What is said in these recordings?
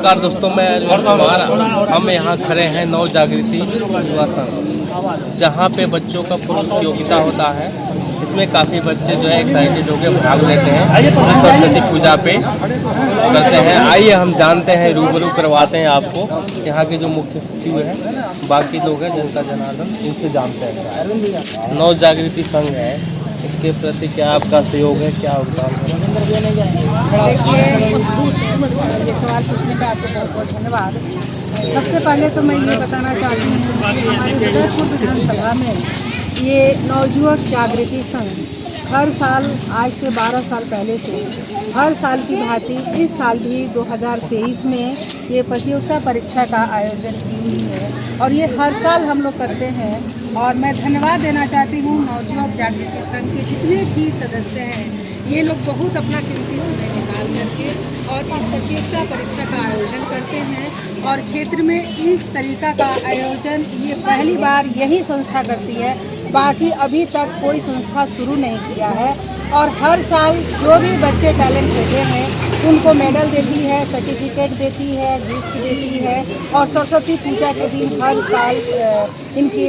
नमस्कार दोस्तों, मैं हम यहाँ खड़े हैं नव जागृति युवा संघ, जहाँ पे बच्चों का प्रतियोगिता होता है। इसमें काफ़ी बच्चे जो है एक्साइटेड होकर भाग लेते हैं, सरस्वती पूजा पे करते हैं। आइए हम जानते हैं, रूबरू करवाते हैं आपको। यहाँ के जो मुख्य सचिव हैं, बाकी लोग हैं जनता जनार्दन, इनसे जानते हैं। नव जागृति संघ है, इसके प्रति क्या आपका सहयोग है, क्या योगदान है? देखिए, ये सवाल पूछने का आपको बहुत बहुत धन्यवाद। सबसे पहले तो मैं ये बताना चाहती हूँ कि हमारे उदयपुर विधानसभा में ये नवयुवक जागृति संघ हर साल, आज से 12 साल पहले से हर साल की भांति इस साल भी 2023 में ये प्रतियोगिता परीक्षा का आयोजन की हुई है और ये हर साल हम लोग करते हैं। और मैं धन्यवाद देना चाहती हूँ नवयुवक जागृति संघ के जितने भी सदस्य हैं, ये लोग बहुत अपना कीमती समय निकाल करके और इस प्रतियोगिता परीक्षा का आयोजन करते हैं। और क्षेत्र में इस तरीका का आयोजन ये पहली बार यही संस्था करती है, बाकी अभी तक कोई संस्था शुरू नहीं किया है। और हर साल जो भी बच्चे टैलेंट होते हैं उनको मेडल देती है, सर्टिफिकेट देती है, गिफ्ट देती है। और सरस्वती पूजा के दिन हर साल इनके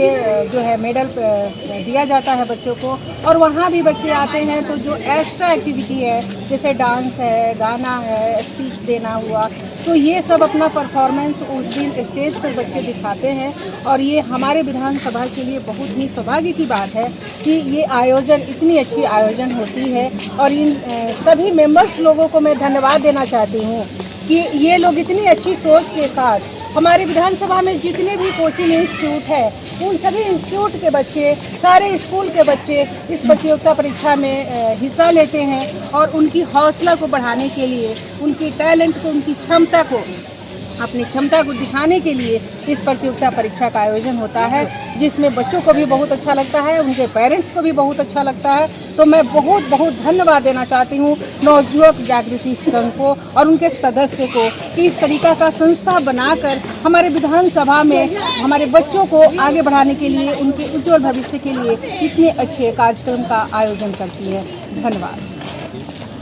जो है मेडल दिया जाता है बच्चों को। और वहाँ भी बच्चे आते हैं तो जो एक्स्ट्रा एक्टिविटी है, जैसे डांस है, गाना है, स्पीच देना हुआ, तो ये सब अपना परफॉर्मेंस उस दिन स्टेज पर बच्चे दिखाते हैं। और ये हमारे विधानसभा के लिए बहुत ही सौभाग्य की बात है कि ये आयोजन, इतनी अच्छी आयोजन होती है। और इन सभी मेंबर्स लोगों को मैं धन्यवाद देना चाहती हूँ कि ये लोग इतनी अच्छी सोच के साथ हमारे विधानसभा में जितने भी कोचिंग इंस्टीट्यूट है, उन सभी इंस्टीट्यूट के बच्चे, सारे स्कूल के बच्चे इस प्रतियोगिता परीक्षा में हिस्सा लेते हैं। और उनकी हौसला को बढ़ाने के लिए, उनकी टैलेंट को, उनकी क्षमता को, अपनी क्षमता को दिखाने के लिए इस प्रतियोगिता परीक्षा का आयोजन होता है, जिसमें बच्चों को भी बहुत अच्छा लगता है, उनके पेरेंट्स को भी बहुत अच्छा लगता है। तो मैं बहुत बहुत धन्यवाद देना चाहती हूँ नवयुवक जागृति संघ को और उनके सदस्य को कि इस तरीका का संस्था बनाकर हमारे विधानसभा में हमारे बच्चों को आगे बढ़ाने के लिए, उनके उज्जवल भविष्य के लिए इतने अच्छे कार्यक्रम का आयोजन करती है। धन्यवाद।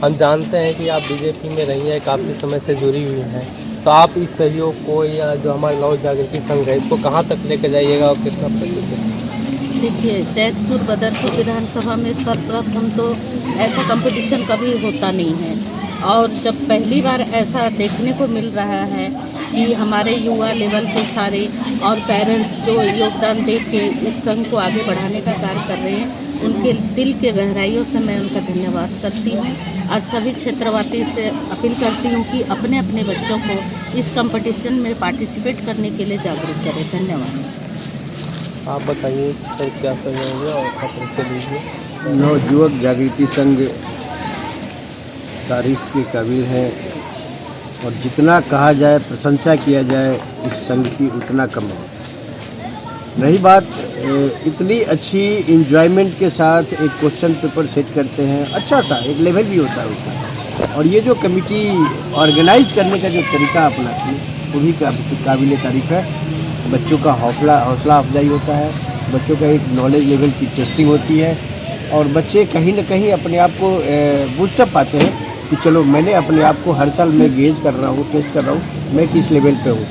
हम जानते हैं कि आप बीजेपी में रही हैं, काफ़ी समय से जुड़ी हुई हैं, तो आप इस सहयोग को या जो हमारे नव जागृति संघ है, इसको कहाँ तक लेकर जाइएगा और कितना प्रतिशत? देखिए, जैतपुर बदरपुर विधानसभा में सर्वप्रथम तो ऐसा कंपटीशन कभी होता नहीं है। और जब पहली बार ऐसा देखने को मिल रहा है कि हमारे युवा लेवल के सारे और पेरेंट्स जो योगदान दे के इस संघ को आगे बढ़ाने का कार्य कर रहे हैं, उनके दिल के गहराइयों से मैं उनका धन्यवाद करती हूँ। और सभी क्षेत्रवासी से अपील करती हूँ कि अपने अपने बच्चों को इस कंपटीशन में पार्टिसिपेट करने के लिए जागरूक करें। धन्यवाद। आप बताइए सर, क्या सहयोग है और खबर लीजिए। नवयुवक जागृति संघ तारीफ के काबिल है और जितना कहा जाए, प्रशंसा किया जाए इस संघ की, उतना कम है। रही बात इतनी अच्छी इंजॉयमेंट के साथ एक क्वेश्चन पेपर सेट करते हैं, अच्छा सा एक लेवल भी होता है उसका। और ये जो कमेटी ऑर्गेनाइज करने का जो तरीका अपनाती है, वो भी काबिल तारीफ है। बच्चों का हौसला अफजाई होता है, बच्चों का एक नॉलेज लेवल की टेस्टिंग होती है और बच्चे कहीं ना कहीं अपने आप को बूस्टअप पाते हैं कि चलो, मैंने अपने आप को हर साल मैं गेज कर रहा हूँ, टेस्ट कर रहा हूँ, मैं किस लेवल पे हूँ।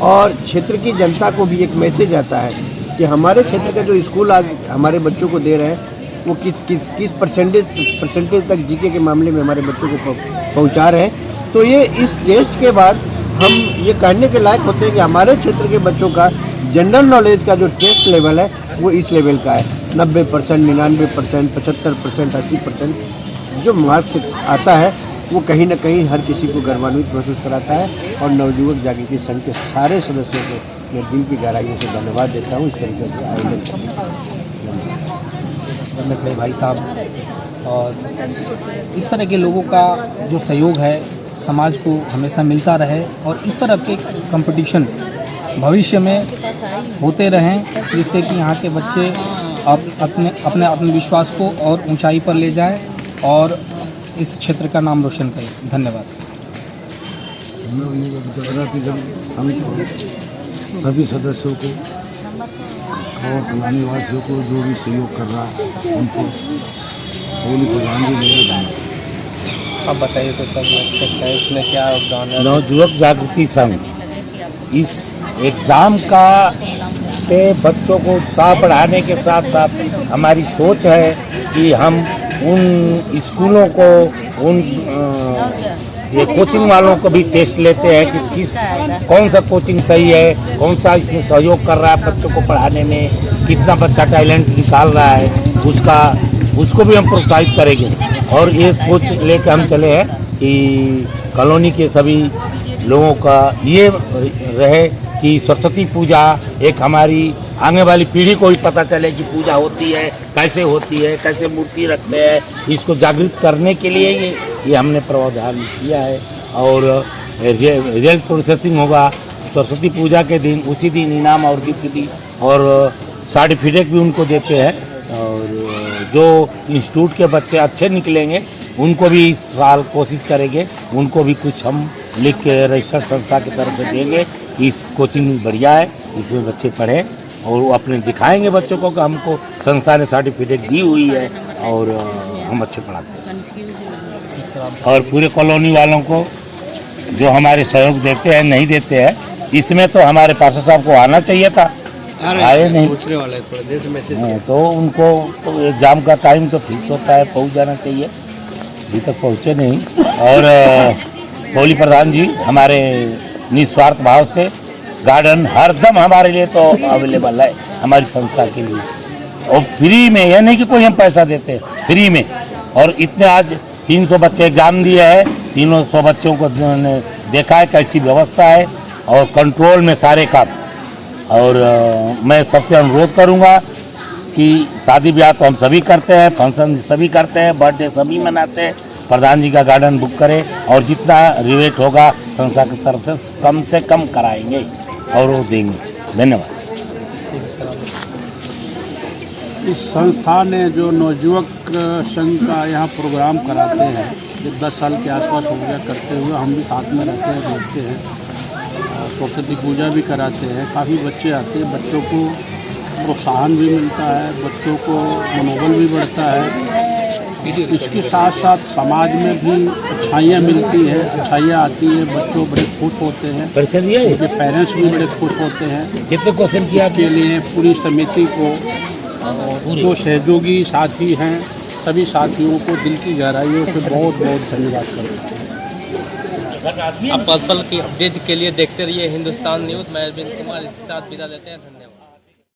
और क्षेत्र की जनता को भी एक मैसेज आता है कि हमारे क्षेत्र का जो स्कूल आज हमारे बच्चों को दे रहे हैं, वो किस परसेंटेज तक जीके के मामले में हमारे बच्चों को पहुँचा रहे हैं। तो ये इस टेस्ट के बाद हम ये कहने के लायक होते हैं कि हमारे क्षेत्र के बच्चों का जनरल नॉलेज का जो टेस्ट लेवल है वो इस लेवल का है। 90%, 99%, 75%, 80% जो मार्क्स आता है, वो कहीं ना कहीं हर किसी को गर्वान्वित महसूस कराता है। और नवयुवक जागृति संघ के सारे सदस्यों को मैं दिल की गहराइयों से धन्यवाद देता हूँ इस तरीके से आयोजन करने भाई साहब। और इस तरह के लोगों का जो सहयोग है समाज को हमेशा मिलता रहे और इस तरह के कंपटीशन भविष्य में होते रहें, जिससे कि यहाँ के बच्चे अपने आत्मविश्वास को और ऊंचाई पर ले जाएं और इस क्षेत्र का नाम रोशन करें। धन्यवाद। जागृति संघ सभी सदस्यों को और पुराने वासियों को जो भी सहयोग कर रहा है, उनको होली को गांधी आप बताइए तो सब देख सकते हैं इसमें क्या योगदान है। नवयुवक जागृति संघ इस एग्ज़ाम का से बच्चों को उत्साह बढ़ाने के साथ साथ हमारी सोच है कि हम उन स्कूलों को उन ये कोचिंग वालों को भी टेस्ट लेते हैं कि कौन सा कोचिंग सही है, कौन सा इसमें सहयोग कर रहा है बच्चों को पढ़ाने में, कितना बच्चा टैलेंट निकाल रहा है उसको भी हम प्रोत्साहित करेंगे। और ये सोच लेकर हम चले हैं कि कॉलोनी के सभी लोगों का ये रहे कि सरस्वती पूजा एक हमारी आने वाली पीढ़ी को भी पता चले कि पूजा होती है, कैसे मूर्ति रखते हैं, इसको जागृत करने के लिए ये हमने प्रावधान किया है। और रिजल्ट प्रोसेसिंग होगा सरस्वती पूजा के दिन, उसी दिन इनाम और गिफ्ट दी और सर्टिफिकेट भी उनको देते हैं। और जो इंस्टीट्यूट के बच्चे अच्छे निकलेंगे उनको भी इस साल कोशिश करेंगे, उनको भी कुछ हम लिख के रजिस्टर संस्था की तरफ से देंगे। इस कोचिंग बढ़िया है, इसमें बच्चे पढ़ें और वो अपने दिखाएंगे बच्चों को कि हमको संस्था ने सर्टिफिकेट दी हुई है और हम अच्छे पढ़ाते हैं। और पूरे कॉलोनी वालों को जो हमारे सहयोग देते हैं नहीं देते हैं, इसमें तो हमारे पार्षद साहब को आना चाहिए था, आए नहीं। पूछने वाले थोड़ी देर से मैसेज हाँ, तो उनको तो एग्ज़ाम का टाइम तो फिक्स होता है, पहुंच जाना चाहिए, अभी तक पहुंचे नहीं। और कोहली प्रधान जी हमारे निस्वार्थ भाव से गार्डन हरदम हमारे लिए तो अवेलेबल है, हमारी संस्था के लिए, और फ्री में, यह नहीं कि कोई हम पैसा देते हैं, फ्री में। और इतने आज 300 बच्चे एग्जाम दिए हैं, 300 बच्चों को देखा है कैसी व्यवस्था है और कंट्रोल में सारे काम। और मैं सबसे अनुरोध करूंगा कि शादी ब्याह तो हम सभी करते हैं, फंक्शन सभी करते हैं, बर्थडे सभी मनाते हैं, प्रधान जी का गार्डन बुक करें और जितना रिवेट होगा संस्था की तरफ से कम कराएंगे और वो देंगे। धन्यवाद। इस संस्था ने जो नवयुवक संघ का यहाँ प्रोग्राम कराते हैं, ये 10 साल के आसपास हो गया करते हुए, हम भी साथ में रहते हैं, देखते हैं, सरस्वती पूजा भी कराते हैं, काफ़ी बच्चे आते हैं, बच्चों को प्रोत्साहन भी मिलता है, बच्चों को मनोबल भी बढ़ता है। इसके साथ साथ समाज में भी अच्छाइयाँ मिलती हैं, अच्छाइयाँ आती है, बच्चों बड़े खुश होते हैं, उनके पेरेंट्स भी बड़े खुश होते हैं। कितने क्वेश्चन किया इसके लिए पूरी समिति को, जो सहयोगी साथी हैं, सभी साथियों को दिल की गहराइयों से बहुत बहुत धन्यवाद करते हैं। आप पल पल की अपडेट के लिए देखते रहिए हिंदुस्तान न्यूज़। मैं अरविंद कुमार इसके साथ विदा लेते हैं। धन्यवाद।